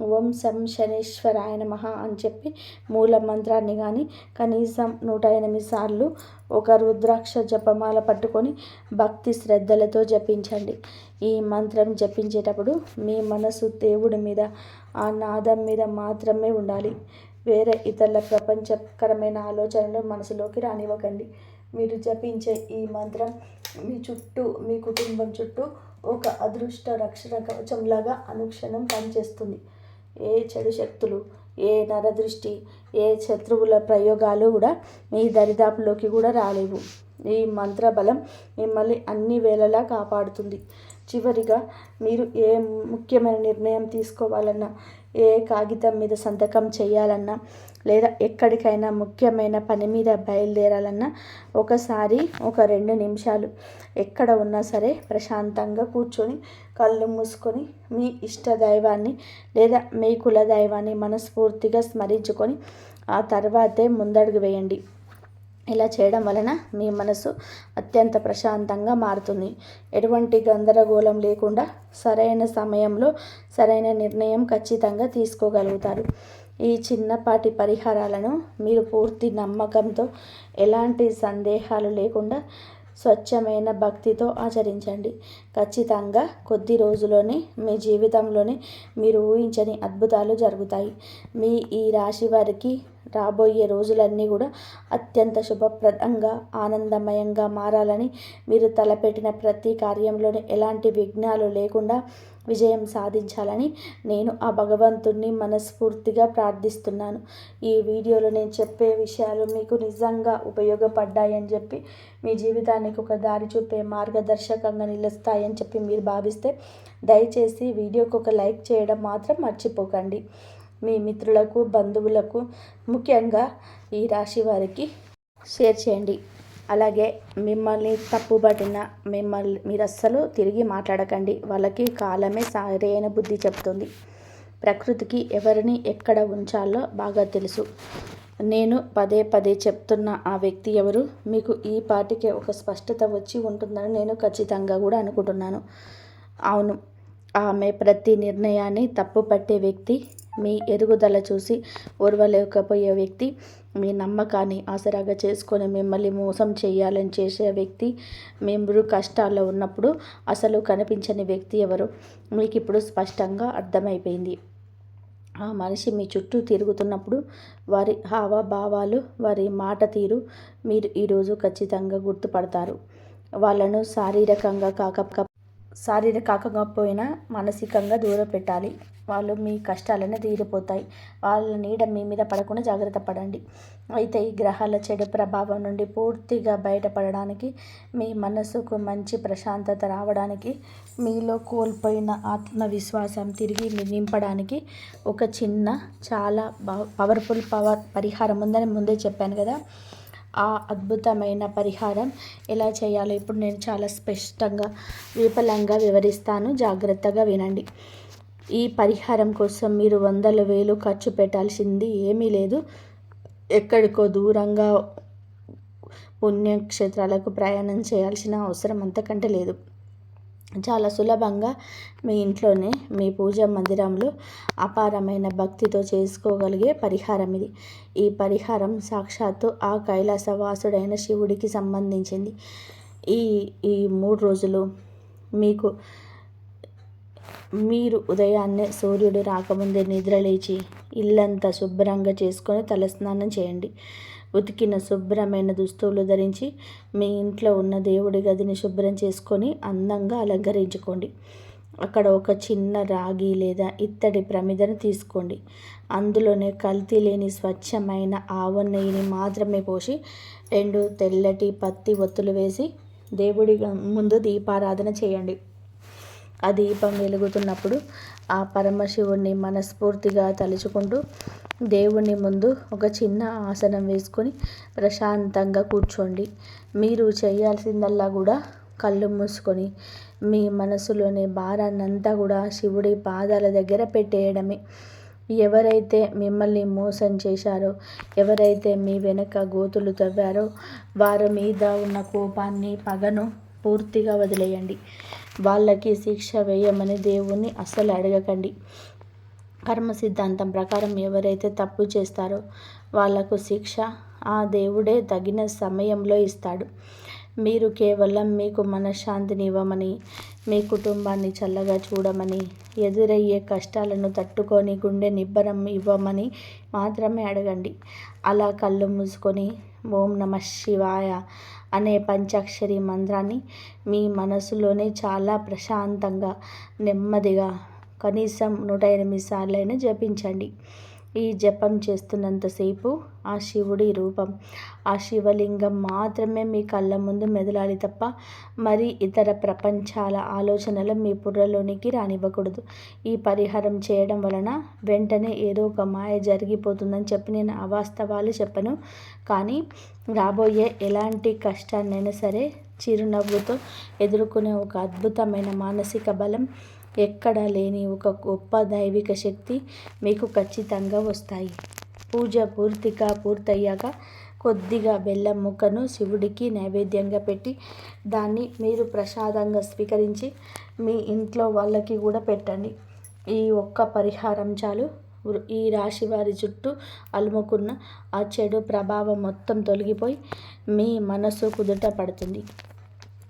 ఓం శం శనీశ్వరాయ నమః అని చెప్పి మూల మంత్రాన్ని కానీ కనీసం 108 సార్లు ఒక రుద్రాక్ష జపమాల పట్టుకొని భక్తి శ్రద్ధలతో జపించండి. ఈ మంత్రం జపించేటప్పుడు మీ మనసు దేవుడి మీద, ఆ నాదం మీద మాత్రమే ఉండాలి. వేరే ఇతరుల ప్రపంచకరమైన ఆలోచనలు మనసులోకి రానివ్వకండి. మీరు జపించే ఈ మంత్రం మీ చుట్టూ, మీ కుటుంబం చుట్టూ ఒక అదృష్ట రక్షణ కవచంలాగా అనుక్షణం పనిచేస్తుంది. ఏ చెడు శక్తులు, ఏ నరదృష్టి, ఏ శత్రువుల ప్రయోగాలు కూడా మీ దరిదాపులోకి కూడా రాలేవు. ఈ మంత్ర బలం మిమ్మల్ని అన్ని వేళలా కాపాడుతుంది. చివరిగా మీరు ఏ ముఖ్యమైన నిర్ణయం తీసుకోవాలన్నా, ఏ కాగితం మీద సంతకం చేయాలన్నా, లేదా ఎక్కడికైనా ముఖ్యమైన పని మీద బయలుదేరాలన్నా ఒకసారి ఒక 2 నిమిషాలు ఎక్కడ ఉన్నా సరే ప్రశాంతంగా కూర్చొని కళ్ళు మూసుకొని మీ ఇష్ట దైవాన్ని లేదా మీ కుల దైవాన్ని మనస్ఫూర్తిగా స్మరించుకొని ఆ తర్వాతే ముందడుగు వేయండి. ఇలా చేయడం వలన మీ మనసు అత్యంత ప్రశాంతంగా మారుతుంది. ఎటువంటి గందరగోళం లేకుండా సరైన సమయంలో సరైన నిర్ణయం ఖచ్చితంగా తీసుకోగలుగుతారు. ఈ చిన్నపాటి పరిహారాలను మీరు పూర్తి నమ్మకంతో, ఎలాంటి సందేహాలు లేకుండా, స్వచ్ఛమైన భక్తితో ఆచరించండి. ఖచ్చితంగా కొద్ది రోజుల్లోనే మీ జీవితంలోనే మీరు ఊహించని అద్భుతాలు జరుగుతాయి. మీ ఈ రాశి వారికి రాబోయే రోజులన్నీ కూడా అత్యంత శుభప్రదంగా, ఆనందమయంగా మారాలని, మీరు తలపెట్టిన ప్రతి కార్యంలోనే ఎలాంటి విఘ్నాలు లేకుండా విజయం సాధించాలని నేను ఆ భగవంతుణ్ణి మనస్ఫూర్తిగా ప్రార్థిస్తున్నాను. ఈ వీడియోలో నేను చెప్పే విషయాలు మీకు నిజంగా ఉపయోగపడ్డాయని చెప్పి, మీ జీవితానికి ఒక దారి చూపే మార్గదర్శకంగా నిలుస్తాయని చెప్పి మీరు భావిస్తే దయచేసి వీడియోకి ఒక లైక్ చేయడం మాత్రం మర్చిపోకండి. మీ మిత్రులకు, బంధువులకు, ముఖ్యంగా ఈ రాశి వారికి షేర్ చేయండి. అలాగే మిమ్మల్ని తప్పుపట్టిన మీరు అస్సలు తిరిగి మాట్లాడకండి. వాళ్ళకి కాలమే సరైన బుద్ధి చెప్తుంది. ప్రకృతికి ఎవరిని ఎక్కడ ఉంచాలో బాగా తెలుసు. నేను పదే పదే చెప్తున్న ఆ వ్యక్తి ఎవరు, మీకు ఈ పాటికే ఒక స్పష్టత వచ్చి ఉంటుందని నేను ఖచ్చితంగా కూడా అనుకుంటున్నాను. అవును, ఆమె ప్రతి నిర్ణయాన్ని తప్పుపట్టే వ్యక్తి, మీ ఎదుగుదల చూసి ఓర్వలేకపోయే వ్యక్తి, మీ నమ్మకాన్ని ఆసరాగా చేసుకొని మిమ్మల్ని మోసం చేయాలని చేసే వ్యక్తి, మీరు కష్టాల్లో ఉన్నప్పుడు అసలు కనిపించని వ్యక్తి ఎవరు మీకు ఇప్పుడు స్పష్టంగా అర్థమైపోయింది. ఆ మనిషి మీ చుట్టూ తిరుగుతున్నప్పుడు వారి హావభావాలు, వారి మాట తీరు మీరు ఈరోజు ఖచ్చితంగా గుర్తుపడతారు. వాళ్ళను శారీరకంగా కాకపోయినా మానసికంగా దూరం పెట్టాలి. వాళ్ళు మీ కష్టాలనే తీరిపోతాయి. వాళ్ళ నీడ మీ మీద పడకుండా జాగ్రత్త పడండి. అయితే ఈ గ్రహాల చెడు ప్రభావం నుండి పూర్తిగా బయటపడడానికి, మీ మనసుకు మంచి ప్రశాంతత రావడానికి, మీలో కోల్పోయిన ఆత్మవిశ్వాసం తిరిగి నింపడానికి ఒక చిన్న చాలా పవర్ఫుల్ పరిహారం ఉందని ముందే చెప్పాను కదా. ఆ అద్భుతమైన పరిహారం ఎలా చేయాలో ఇప్పుడు నేను చాలా స్పష్టంగా, విపులంగా వివరిస్తాను. జాగ్రత్తగా వినండి. ఈ పరిహారం కోసం మీరు 100,000 ఖర్చు పెట్టాల్సింది ఏమీ లేదు. ఎక్కడికో దూరంగా పుణ్యక్షేత్రాలకు ప్రయాణం చేయాల్సిన అవసరం అంతకంటే లేదు. చాలా సులభంగా మీ ఇంట్లోనే, మీ పూజా మందిరంలో అపారమైన భక్తితో చేసుకోగలిగే పరిహారం ఇది. ఈ పరిహారం సాక్షాత్తు ఆ కైలాసవాసుడైన శివుడికి సంబంధించింది. ఈ 3 రోజులు మీరు ఉదయాన్నే సూర్యుడు రాకముందే నిద్రలేచి ఇల్లంతా శుభ్రంగా చేసుకొని తలస్నానం చేయండి. ఉతికిన శుభ్రమైన దుస్తులు ధరించి మీ ఇంట్లో ఉన్న దేవుడి గదిని శుభ్రం చేసుకొని అందంగా అలంకరించుకోండి. అక్కడ ఒక చిన్న రాగి లేదా ఇత్తడి ప్రమిదను తీసుకోండి. అందులోనే కల్తీ లేని స్వచ్ఛమైన ఆవు నెయ్యిని మాత్రమే పోసి 2 తెల్లటి పత్తి ఒత్తులు వేసి దేవుడి ముందు దీపారాధన చేయండి. ఆ దీపం వెలుగుతున్నప్పుడు ఆ పరమశివుణ్ణి మనస్ఫూర్తిగా తలుచుకుంటూ దేవుని ముందు ఒక చిన్న ఆసనం వేసుకొని ప్రశాంతంగా కూర్చోండి. మీరు చేయాల్సిందల్లా కూడా కళ్ళు మూసుకొని మీ మనసులోని భారాన్నంతా కూడా శివుడి పాదాల దగ్గర పెట్టేయడమే. ఎవరైతే మిమ్మల్ని మోసం చేశారో, ఎవరైతే మీ వెనక గోతులు తవ్వారో వారి మీద ఉన్న కోపాన్ని, పగను పూర్తిగా వదిలేయండి. వాళ్ళకి శిక్ష వేయమని దేవుణ్ణి అస్సలు అడగకండి. కర్మ సిద్ధాంతం ప్రకారం ఎవరైతే తప్పు చేస్తారో వాళ్లకు శిక్ష ఆ దేవుడే తగిన సమయంలో ఇస్తాడు. మీరు కేవలం మీకు మనశ్శాంతిని ఇవ్వమని, మీ కుటుంబాన్ని చల్లగా చూడమని, ఎదురయ్యే కష్టాలను తట్టుకొని గుండె నిబ్బరం ఇవ్వమని మాత్రమే అడగండి. అలా కళ్ళు మూసుకొని ఓం నమః శివాయ అనే పంచాక్షరి మంత్రాన్ని మీ మనసులోనే చాలా ప్రశాంతంగా, నెమ్మదిగా కనీసం 108 సార్లైనా జపించండి. ఈ జపం చేస్తున్నంతసేపు ఆ శివుడి రూపం, ఆ శివలింగం మాత్రమే మీ కళ్ళ ముందు మెదలాలి తప్ప మరి ఇతర ప్రపంచాల ఆలోచనలు మీ బుర్రలోనికి రానివ్వకూడదు. ఈ పరిహారం చేయడం వలన వెంటనే ఏదో ఒక మాయ జరిగిపోతుందని చెప్పి నేను అవాస్తవాలు చెప్పను. కానీ రాబోయే ఎలాంటి కష్టాన్నైనా సరే చిరునవ్వుతో ఎదుర్కొనే ఒక అద్భుతమైన మానసిక బలం, ఎక్కడా లేని ఒక గొప్ప దైవిక శక్తి మీకు ఖచ్చితంగా వస్తాయి. పూజ పూర్తయ్యాక కొద్దిగా బెల్లం ముక్కను శివుడికి నైవేద్యంగా పెట్టి దాన్ని మీరు ప్రసాదంగా స్వీకరించి మీ ఇంట్లో వాళ్ళకి కూడా పెట్టండి. ఈ ఒక్క పరిహారం చాలు. ఈ రాశి వారి చుట్టూ అలుముకున్న ఆ చెడు ప్రభావం మొత్తం తొలగిపోయి మీ మనసు కుదుట పడుతుంది.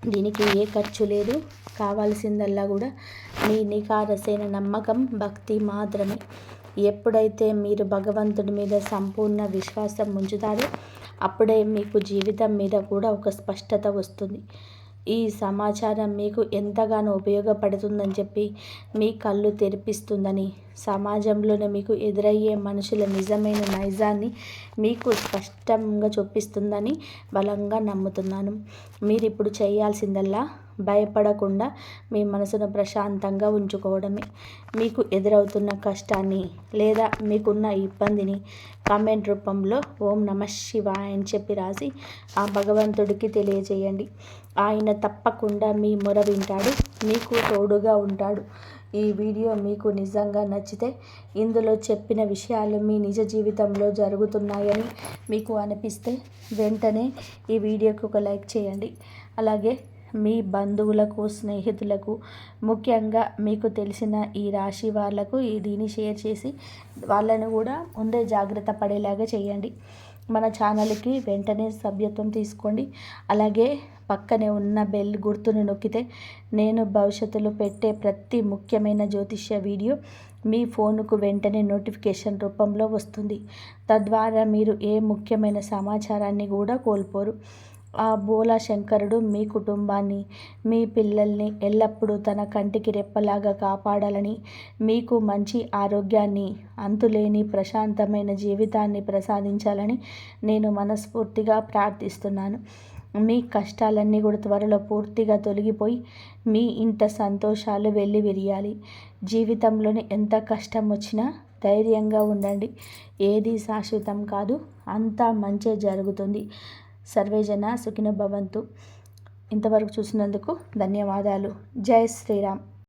దీనికి ఏ ఖర్చు లేదు. కావాల్సిందల్లా కూడా మీ నిఖారసైన నమ్మకం, భక్తి మాత్రమే. ఎప్పుడైతే మీరు భగవంతుడి మీద సంపూర్ణ విశ్వాసం ఉంచుతారో అప్పుడే మీకు జీవితం మీద కూడా ఒక స్పష్టత వస్తుంది. ఈ సమాచారం మీకు ఎంతగానో ఉపయోగపడుతుందని చెప్పి మీ కళ్ళు తెరిపిస్తుందని, సమాజంలోనే మీకు ఎదురయ్యే మనుషుల నిజమైన నైజాన్ని మీకు స్పష్టంగా చూపిస్తుందని బలంగా నమ్ముతున్నాను. మీరు ఇప్పుడు చేయాల్సిందల్లా భయపడకుండా మీ మనసును ప్రశాంతంగా ఉంచుకోవడమే. మీకు ఎదురవుతున్న కష్టాన్ని లేదా మీకున్న ఇబ్బందిని కామెంట్ రూపంలో ఓం నమః శివాయ అని చెప్పి రాసి ఆ భగవంతుడికి తెలియజేయండి. ఆయన తప్పకుండా మీ మొర వింటాడు, మీకు తోడుగా ఉంటాడు. ఈ వీడియో మీకు నిజంగా నచ్చితే, ఇందులో చెప్పిన విషయాలు మీ నిజ జీవితంలో జరుగుతున్నాయని మీకు అనిపిస్తే వెంటనే ఈ వీడియోకి ఒక లైక్ చేయండి. అలాగే మీ బంధువులకు, స్నేహితులకు, ముఖ్యంగా మీకు తెలిసిన ఈ రాశి వాళ్ళకు దీన్ని షేర్ చేసి వాళ్ళను కూడా ముందే జాగ్రత్త పడేలాగా చేయండి. మన ఛానల్కి వెంటనే సభ్యత్వం తీసుకోండి. అలాగే పక్కనే ఉన్న బెల్ గుర్తును నొక్కితే నేను భవిష్యత్తులో పెట్టే ప్రతి ముఖ్యమైన జ్యోతిష్య వీడియో మీ ఫోనుకు వెంటనే నోటిఫికేషన్ రూపంలో వస్తుంది. తద్వారా మీరు ఏ ముఖ్యమైన సమాచారాన్ని కూడా కోల్పోరు. ఆ బోలా శంకరుడు మీ కుటుంబాన్ని, మీ పిల్లల్ని ఎల్లప్పుడూ తన కంటికి రెప్పలాగా కాపాడాలని, మీకు మంచి ఆరోగ్యాన్ని, అంతులేని ప్రశాంతమైన జీవితాన్ని ప్రసాదించాలని నేను మనస్ఫూర్తిగా ప్రార్థిస్తున్నాను. మీ కష్టాలన్నీ కూడా త్వరలో పూర్తిగా తొలగిపోయి మీ ఇంట సంతోషాలు వెల్లివిరియాలి. జీవితంలోని ఎంత కష్టం వచ్చినా ధైర్యంగా ఉండండి. ఏది శాశ్వతం కాదు, అంతా మంచే జరుగుతుంది. సర్వేజన సుఖినో భవంతు. ఇంతవరకు చూసినందుకు ధన్యవాదాలు. జై శ్రీరామ్.